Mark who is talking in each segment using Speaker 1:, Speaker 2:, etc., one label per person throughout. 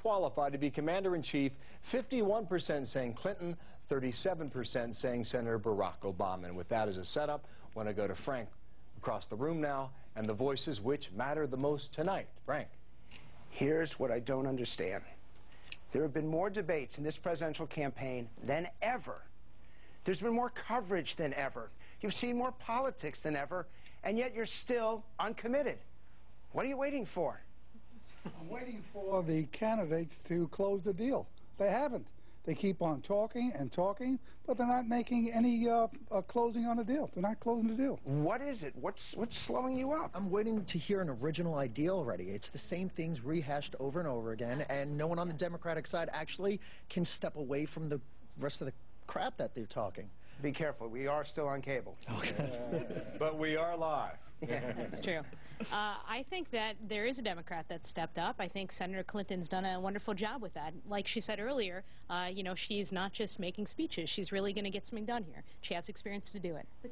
Speaker 1: qualified to be commander-in-chief, 51% saying Clinton, 37% saying Senator Barack Obama. And with that as a setup, I want to go to Frank across the room now and the voices which matter the most tonight. Frank.
Speaker 2: Here's what I don't understand. There have been more debates in this presidential campaign than ever. There's been more coverage than ever. You've seen more politics than ever, and yet you're still uncommitted. What are you waiting for?
Speaker 3: I'm waiting for the candidates to close the deal. They haven't. They keep on talking and talking, but they're not making any closing on the deal. They're not closing the deal.
Speaker 2: What is it? What's slowing you up?
Speaker 4: I'm waiting to hear an original idea already. It's the same things rehashed over and over again, and no one on the Democratic side actually can step away from the rest of the crap that they're talking.
Speaker 2: Be careful. We are still on cable.
Speaker 4: Okay.
Speaker 1: But we are live.
Speaker 5: That's true. I think that there is a Democrat that stepped up. I think Senator Clinton's done a wonderful job with that. Like she said earlier, you know, she's not just making speeches. She's really going to get something done here. She has experience to do it.
Speaker 6: But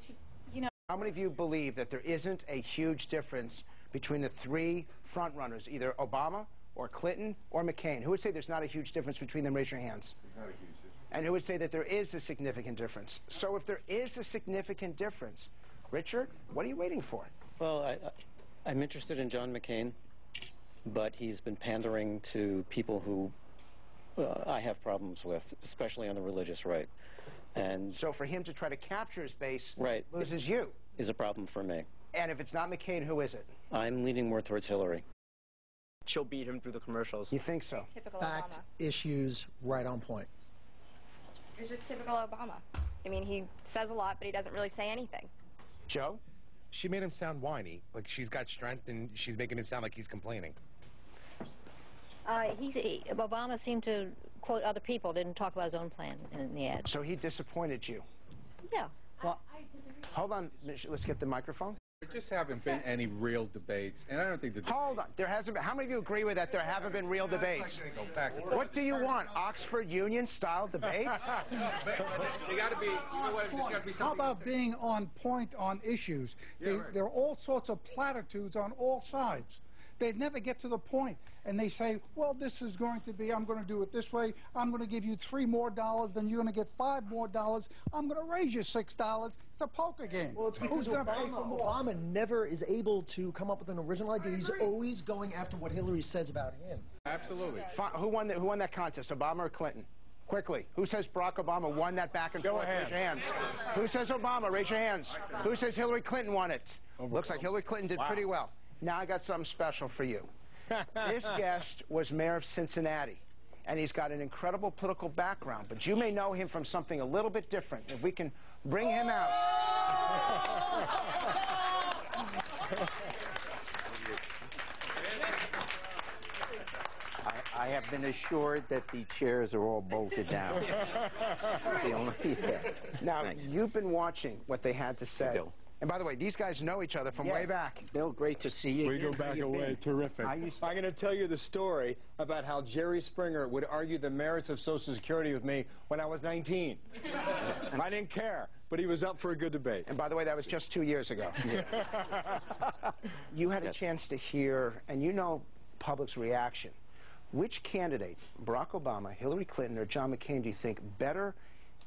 Speaker 6: you know,
Speaker 2: how many of you believe that there isn't a huge difference between the three frontrunners, either Obama or Clinton or McCain? Who would say there's not a huge difference between them? Raise your hands.
Speaker 7: Not a huge difference.
Speaker 2: And who would say that there is a significant difference? So if there is a significant difference, Richard, what are you waiting for?
Speaker 8: Well, I'm interested in John McCain, but he's been pandering to people who I have problems with, especially on the religious right. And
Speaker 2: so for him to try to capture his base
Speaker 8: right,
Speaker 2: loses you.
Speaker 8: Is a problem for me.
Speaker 2: And if it's not McCain, who is it?
Speaker 8: I'm leaning more towards Hillary.
Speaker 9: She'll beat him through the commercials.
Speaker 2: You think so?
Speaker 6: typical
Speaker 4: Fact,
Speaker 6: Obama.
Speaker 4: issues, right on point.
Speaker 6: It's just typical Obama. I mean, he says a lot, but he doesn't really say anything.
Speaker 2: Joe?
Speaker 7: She made him sound whiny, like she's got strength, and she's making him sound like he's complaining.
Speaker 10: Obama seemed to quote other people, didn't talk about his own plan in the ad.
Speaker 2: So he disappointed you?
Speaker 10: Yeah.
Speaker 2: Well, hold on. Let's get the microphone.
Speaker 11: There just haven't been any real debates, and I don't think the...
Speaker 2: Hold on. There hasn't been... How many of you agree with that there haven't been real debates? What do you want? Oxford Union-style debates?
Speaker 11: They got to be... You know what? There's got to be something...
Speaker 3: How about being on point on issues?
Speaker 11: Yeah, right.
Speaker 3: There are all sorts of platitudes on all sides. They never get to the point, and they say, well, this is going to be, I'm going to do it this way, I'm going to give you $3 more, then you're going to get $5 more, I'm going to raise you $6. It's a poker game.
Speaker 4: Well, it's because Obama never is able to come up with an original idea. He's always going after what Hillary says about him.
Speaker 11: Absolutely.
Speaker 2: Who won that contest, Obama or Clinton? Quickly. Who says Barack Obama won that back and forth? Raise your hands. Who says Obama? Raise your hands. Who says Hillary Clinton won it? Looks like Hillary Clinton did pretty well. Now I got something special for you. This guest was mayor of Cincinnati, and he's got an incredible political background, but you may know him from something a little bit different. If we can bring him out.
Speaker 12: I have been assured that the chairs are all bolted down.
Speaker 2: Now,
Speaker 12: Thanks.
Speaker 2: You've been watching what they had to say.
Speaker 12: Bill.
Speaker 2: And by the way, these guys know each other from way back.
Speaker 12: Bill, great to see you.
Speaker 1: We go back a way. Terrific. I'm going to tell you the story about how Jerry Springer would argue the merits of Social Security with me when I was 19. I didn't care, but he was up for a good debate.
Speaker 2: And by the way, that was just 2 years ago. You had a chance to hear, and you know public's reaction. Which candidate, Barack Obama, Hillary Clinton, or John McCain, do you think better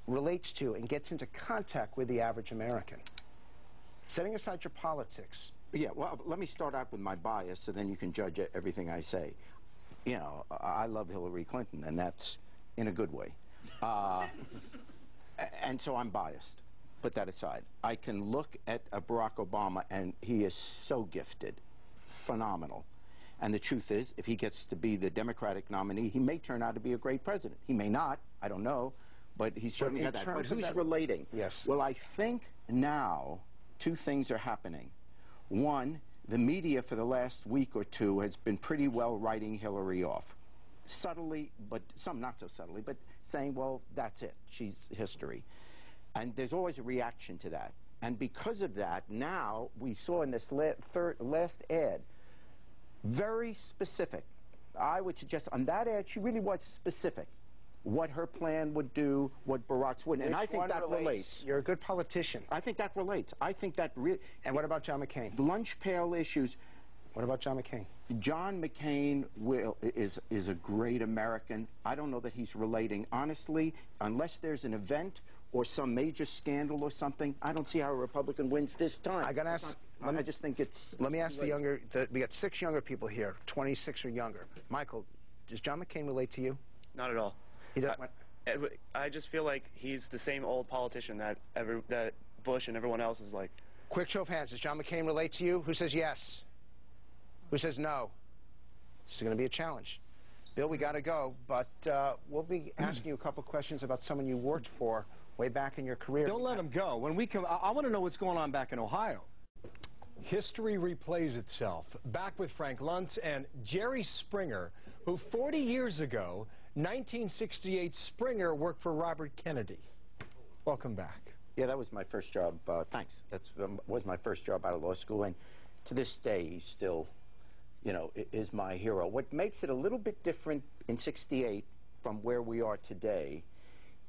Speaker 2: relates to and gets into contact with the average American? Setting aside your politics.
Speaker 12: Yeah, well, let me start out with my bias, so then you can judge everything I say. You know, I love Hillary Clinton, and that's in a good way. And so I'm biased. Put that aside. I can look at Barack Obama, and he is so gifted, phenomenal. And the truth is, if he gets to be the Democratic nominee, he may turn out to be a great president. He may not, I don't know, but he's certainly got that. But who's relating?
Speaker 2: Yes.
Speaker 12: Well, I think now two things are happening. One, the media for the last week or two has been pretty well writing Hillary off. Subtly, but some not so subtly, but saying, well, that's it. She's history. And there's always a reaction to that. And because of that, now we saw in this last ad, very specific. I would suggest on that ad, she really was specific. What her plan would do, what Barack's would, and I think that relates.
Speaker 2: You're a good politician.
Speaker 12: I think that relates. I think that really.
Speaker 2: And what about John McCain?
Speaker 12: The lunch pail issues.
Speaker 2: What about John McCain?
Speaker 12: John McCain is a great American. I don't know that he's relating. Honestly, unless there's an event or some major scandal or something, I don't see how a Republican wins this time.
Speaker 2: I got to ask.
Speaker 12: I just think it's.
Speaker 2: Let me ask the younger. We got 6 younger people here, 26 or younger. Michael, does John McCain relate to you?
Speaker 13: Not at all.
Speaker 2: He doesn't.
Speaker 13: I just feel like he's the same old politician that Bush and everyone else is like.
Speaker 2: Quick show of hands. Does John McCain relate to you? Who says yes? Who says no? This is going to be a challenge. Bill, we got to go, but we'll be asking you a couple questions about someone you worked for way back in your career.
Speaker 1: Don't let him go. When we come, I want to know what's going on back in Ohio. History replays itself. Back with Frank Luntz and Jerry Springer, who 40 years ago, 1968, Springer worked for Robert Kennedy. Welcome back.
Speaker 12: Yeah, that was my first job. Thanks. That was my first job out of law school, and to this day, he's still, you know, is my hero. What makes it a little bit different in '68 from where we are today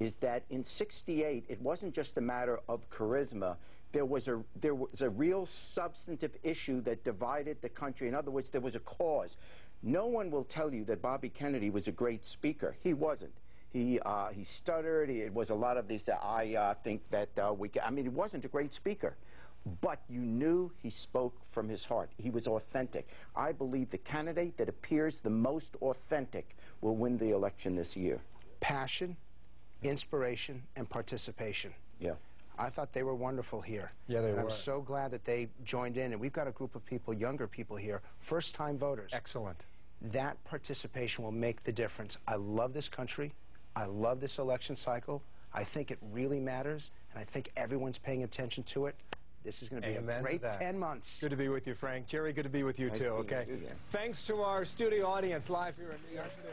Speaker 12: is that in '68, it wasn't just a matter of charisma. There was a real substantive issue that divided the country. In other words, there was a cause. No one will tell you that Bobby Kennedy was a great speaker. He wasn't. He stuttered. It was a lot of this. I think that I mean, he wasn't a great speaker, but you knew he spoke from his heart. He was authentic. I believe the candidate that appears the most authentic will win the election this year.
Speaker 2: Passion, inspiration, and participation.
Speaker 12: Yeah.
Speaker 2: I thought they were wonderful here.
Speaker 1: Yeah, they were.
Speaker 2: I'm so glad that they joined in, and we've got a group of people, younger people here, first-time voters.
Speaker 1: Excellent.
Speaker 2: That participation will make the difference. I love this country. I love this election cycle. I think it really matters, and I think everyone's paying attention to it. This is going to be a great 10 months.
Speaker 1: Good to be with you, Frank. Jerry, good to be with you, too, okay? Thanks to our studio audience live here in New York City.